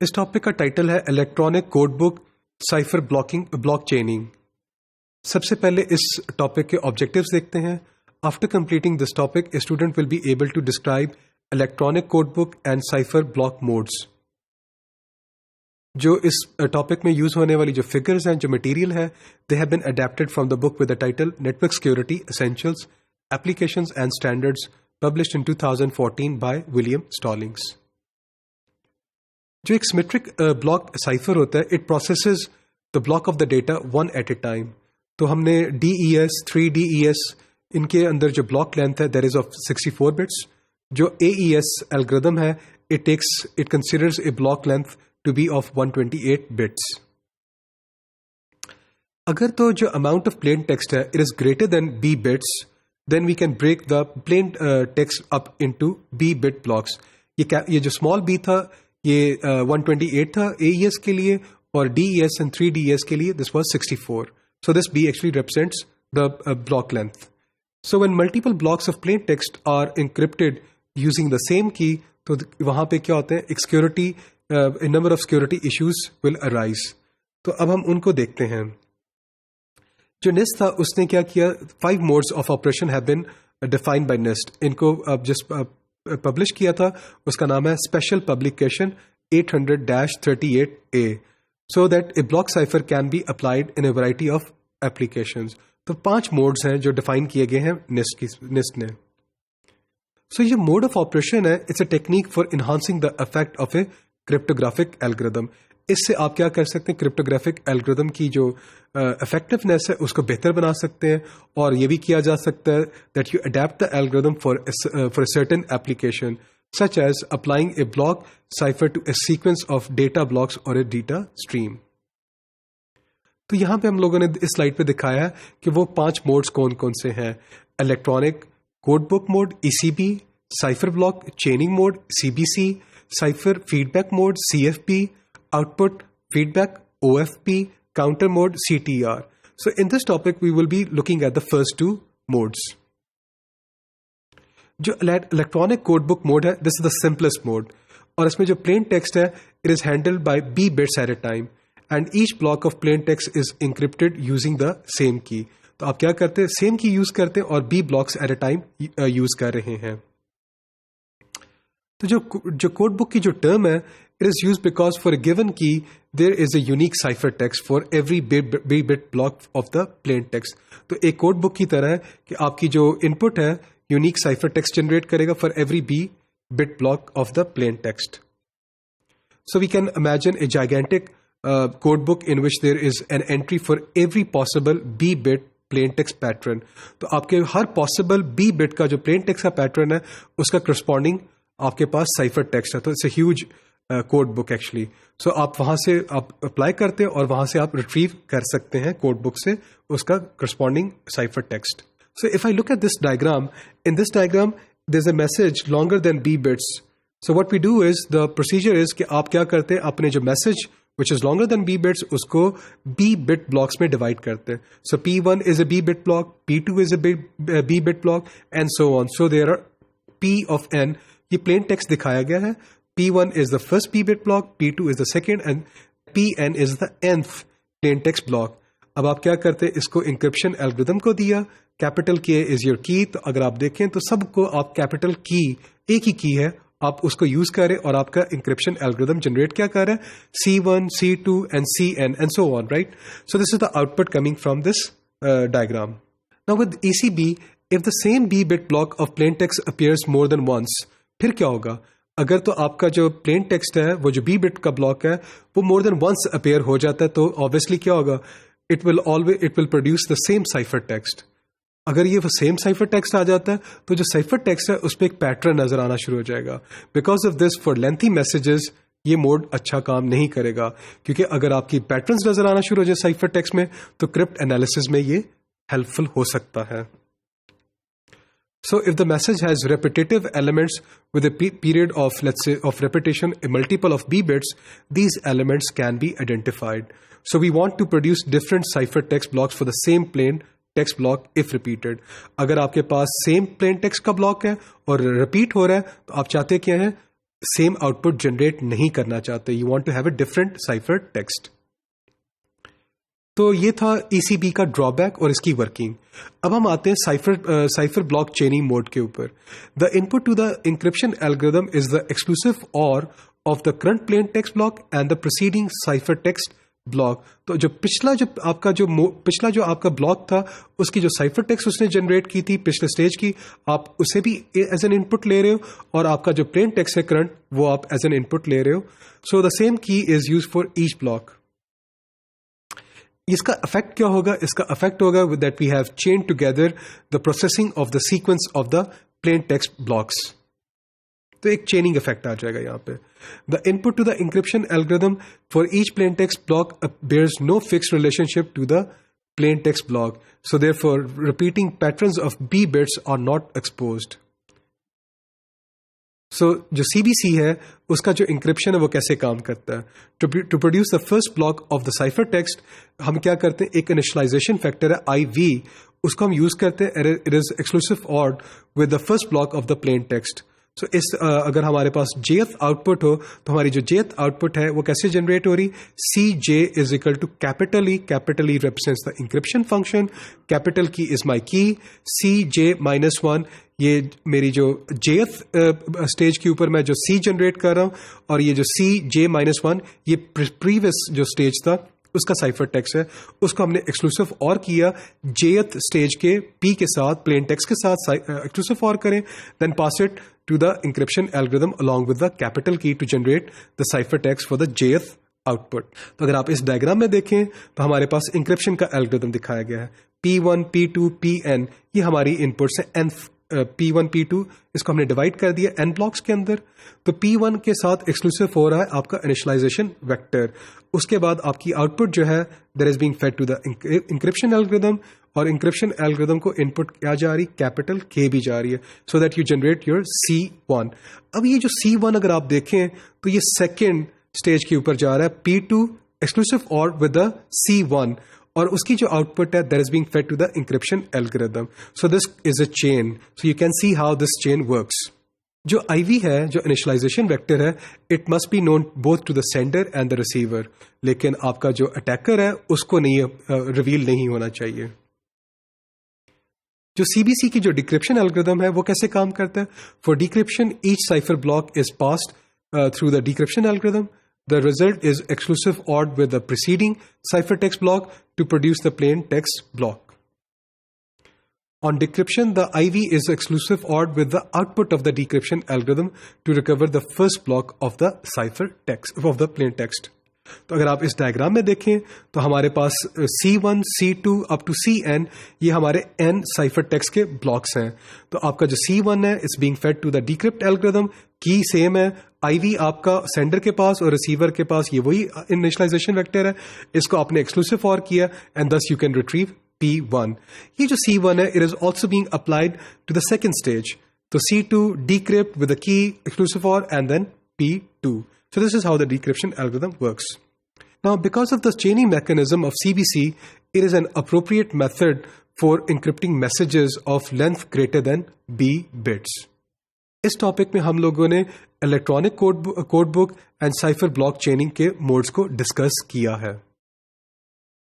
इस टॉपिक का टाइटल है electronic code book cipher block chaining. सबसे पहले इस टॉपिक के ऑब्जेक्टिव्स देखते हैं। After completing this topic a student will be able to describe electronic code book and cipher block modes. जो इस टॉपिक में यूज होने वाली जो फिगर्स हैं, जो मटेरियल है, they have been adapted from the book with the title network security essentials applications and standards published in 2014 by William Stallings. जो एक सिमेट्रिक ब्लॉक साइफर होता है, it processes the block of the data one at a time. तो हमने DES 3DES इनके अंदर जो block length है दैट इज ऑफ 64 बिट्स। जो AES एल्गोरिथम है, it considers a block length to B of 128 bits. अगर तो जो अमाउंट ऑफ प्लेन टेक्स्ट है it is greater than B bits, then we can break the plain text up into B bit blocks. ये जो small b था ये 128 था AES के लिए, और DES and 3DES के लिए this was 64. So this B actually represents the block length. So when multiple blocks of plain text are encrypted using the same key, तो वहाँ पे क्या होते हैं, एक security, a number of security issues will arise. तो अब हम उनको देखते हैं। जो NIST था उसने क्या किया, 5 modes of operation have been defined by NIST. इनको अब just पब्लिश किया था, उसका नाम है special publication 800-38A, so that A block cipher can be applied in A variety of applications. तो 5 मोड्स हैं जो डिफाइन किए गए हैं निस्ट ने। सो ये मोड ऑफ ऑपरेशन है, it's a technique for enhancing the effect of A cryptographic algorithm. इससे आप क्या कर सकते हैं, क्रिप्टोग्राफिक एल्गोरिथम की जो इफेक्टिवनेस है उसको बेहतर बना सकते हैं, और ये भी किया जा सकता है that you adapt the algorithm for a certain application such as applying a block cipher to a sequence of data blocks और ए डेटा स्ट्रीम। तो यहां पे हम लोगों ने इस स्लाइड पे दिखाया है कि वो 5 मोड्स कौन कौन से हैं। Electronic code book mode ECB, cipher block चेनिंग mode CBC, cipher feedback mode CFP, output feedback OFP, counter mode CTR. So in this topic we will be looking at the first 2 modes. जो electronic code book mode है, this is the simplest mode, और इसमें जो plain text है it is handled by B bits at a time and each block of plain text is encrypted using the same key. तो आप क्या करते हैं, same key use करते हैं और B blocks at a time use कर रहे हैं। तो जो कोड बुक की जो टर्म है, it is used because for a given key there is a unique ciphertext for every B bit block of the plain text. तो एक कोड बुक की तरह है कि आपकी जो इनपुट है यूनिक ciphertext जनरेट करेगा for every B bit block of the plain text. So we can imagine a gigantic code book in which there is an entry for every possible B bit plain text pattern. तो आपके हर possible B bit का जो plain text का pattern है उसका corresponding आपके पास cipher text है। तो it's a huge code book actually. So आप वहां से आप अप्लाई करते हैं और वहां से आप रिट्रीव कर सकते हैं कोड बुक से उसका corresponding cipher text. So if I look at this diagram, in this diagram there is a message longer than B bits. So what we do is, the procedure is कि आप क्या करते हैं, अपने जो message which is longer than B bits उसको B bit blocks में divide करते हैं। So P1 is a B bit block, P2 is a B bit block and so on. So there are P of n, ये plain text दिखाया गया है। P1 is the first B bit block, P2 is the second and Pn is the nth plain text block. अब आप क्या करते हैं, इसको इंक्रिप्शन एल्गोरिथम को दिया, capital K is your key। तो अगर आप देखें तो सबको आप कैपिटल की, एक ही की है, आप उसको यूज करें और आपका इंक्रिप्शन एल्गोरिथम जनरेट क्या कर रहा है, C1, C2 and Cn and so on, right? So this is the output coming from this diagram. Now with ECB, if the same B bit block of plain text appears more than once, फिर क्या होगा, अगर तो आपका जो plane text है वो जो B बिट का ब्लॉक है वो मोर देन वंस अपेयर हो जाता है, तो ऑब्वियसली क्या होगा, it will produce the same cipher text. अगर ये वो सेम साइफर टेक्स्ट आ जाता है तो जो साइफर टेक्स्ट है उस पर एक पैटर्न नजर आना शुरू हो जाएगा। Because of this for lengthy messages ये मोड अच्छा काम नहीं करेगा, क्योंकि अगर आपकी पैटर्न्स नजर आना शुरू हो जाए साइफर टेक्स्ट में तो क्रिप्ट एनालिसिस में ये हेल्पफुल हो सकता है। So if the message has repetitive elements with a period of, let's say, of repetition, a multiple of B bits, these elements can be identified. So we want to produce different cipher text blocks for the same plain text block if repeated. अगर आपके पास same plain text का block है और repeat हो रहा है तो आप चाहते क्या है, सेम आउटपुट जनरेट नहीं करना चाहते, you want to have a different cipher text. तो ये था ECB का ड्रॉबैक और इसकी वर्किंग। अब हम आते हैं साइफर ब्लॉक चेनिंग मोड के ऊपर। The input to the encryption algorithm is the exclusive or of the current plain text block and the preceding cipher text block. तो जो पिछला जो आपका ब्लॉक था, उसकी जो साइफर टेक्स्ट उसने जनरेट की थी पिछले स्टेज की, आप उसे भी एज एन इनपुट ले रहे हो, और आपका जो प्लेन टेक्स्ट है करंट, वो आप एज एन इनपुट ले रहे हो। So the same key is use for each block. इसका इफेक्ट क्या होगा? इसका इफेक्ट होगा with that we have chain together the processing of the sequence of the plain text blocks. तो एक चेनिंग इफेक्ट आ जाएगा यहां पे। The input to the encryption algorithm for each plain text block bears no fixed relationship to the plain text block, so therefore repeating patterns of B bits are not exposed. सो जो CBC है, उसका जो encryption है वो कैसे काम करता है? To produce the first block of the cipher text हम क्या करते हैं, एक इनिशियलाइजेशन फैक्टर है IV, उसको हम यूज करते हैं, it is exclusive ORed with the first block of the plain text. So अगर हमारे पास jth आउटपुट हो, तो हमारी जो jth आउटपुट है वो कैसे जनरेट हो रही? CJ is equal to capital E represents the encryption function, capital key is my key, CJ-1 ये मेरी जो jth स्टेज के ऊपर मैं जो C जनरेट कर रहा हूं, और ये जो CJ-1 ये प्रीवियस जो स्टेज था उसका साइफर टेक्स्ट है, उसको हमने एक्सक्लूसिव और किया jth स्टेज के P के साथ, प्लेन टेक्स्ट के साथ एक्सक्लूसिव और करें, then pass it to the encryption algorithm along with the capital key to generate the ciphertext for the jth output. तो अगर आप इस डायग्राम में देखें तो हमारे पास इंक्रिप्शन का एल्गोरिथम दिखाया गया है। P1, P2, Pn ये हमारी इनपुट्स हैं। n P1, P2 इसको हमने डिवाइड कर दिया n ब्लॉक्स के अंदर। तो P1 के साथ एक्सक्लूसिव हो रहा है आपका इनिशियलाइजेशन वेक्टर। उसके बाद आपकी आउटपुट जो है that is being fed to the encryption algorithm, और इंक्रिप्शन एल्गोरिथम को इनपुट क्या जा रही? कैपिटल K भी जा रही है, so that you generate your C1। अब ये जो C1 अगर आप देखें तो ये सेकेंड स्टेज के ऊपर जा रहा है, P2 एक्सक्लूसिव और विद द C1, और उसकी जो आउटपुट है that is being fed to the encryption algorithm. So this is a chain, so you can see how this chain works. जो IV है, जो इनिशियलाइजेशन वेक्टर है, it must be known both to the sender and the receiver, लेकिन आपका जो attacker है उसको नहीं रिवील नहीं होना चाहिए। जो CBC की जो डिक्रिप्शन एल्गोरिथम है वो कैसे काम करता है? For decryption each cipher block is passed through the decryption algorithm, the result is exclusive ORed with the preceding cipher text block to produce the plain text block. On decryption, the IV is exclusive OR with the output of the decryption algorithm to recover the first block of the cipher text of the plain text. तो अगर आप इस diagram में देखें तो हमारे पास C1, C2 up to CN ये हमारे N साइफर टेक्स्ट के ब्लॉक्स हैं। तो आपका जो C1 है it's being fed to the decrypt algorithm, key same है, IV आपका सेंडर के पास और रिसीवर के पास ये वही इनिशियलाइजेशन वेक्टर है, इसको आपने एक्सक्लूसिव OR किया एंड दस यू कैन रिट्रीव P1. ये जो C1 है it is also being applied to the second stage. So C2 decrypt with the key exclusive OR and then P2. So this is how the decryption algorithm works. Now because of the chaining mechanism of CBC, it is an appropriate method for encrypting messages of length greater than B bits. इस topic में हम लोगों ने electronic code book and cipher block चेनिंग के modes को discuss किया है।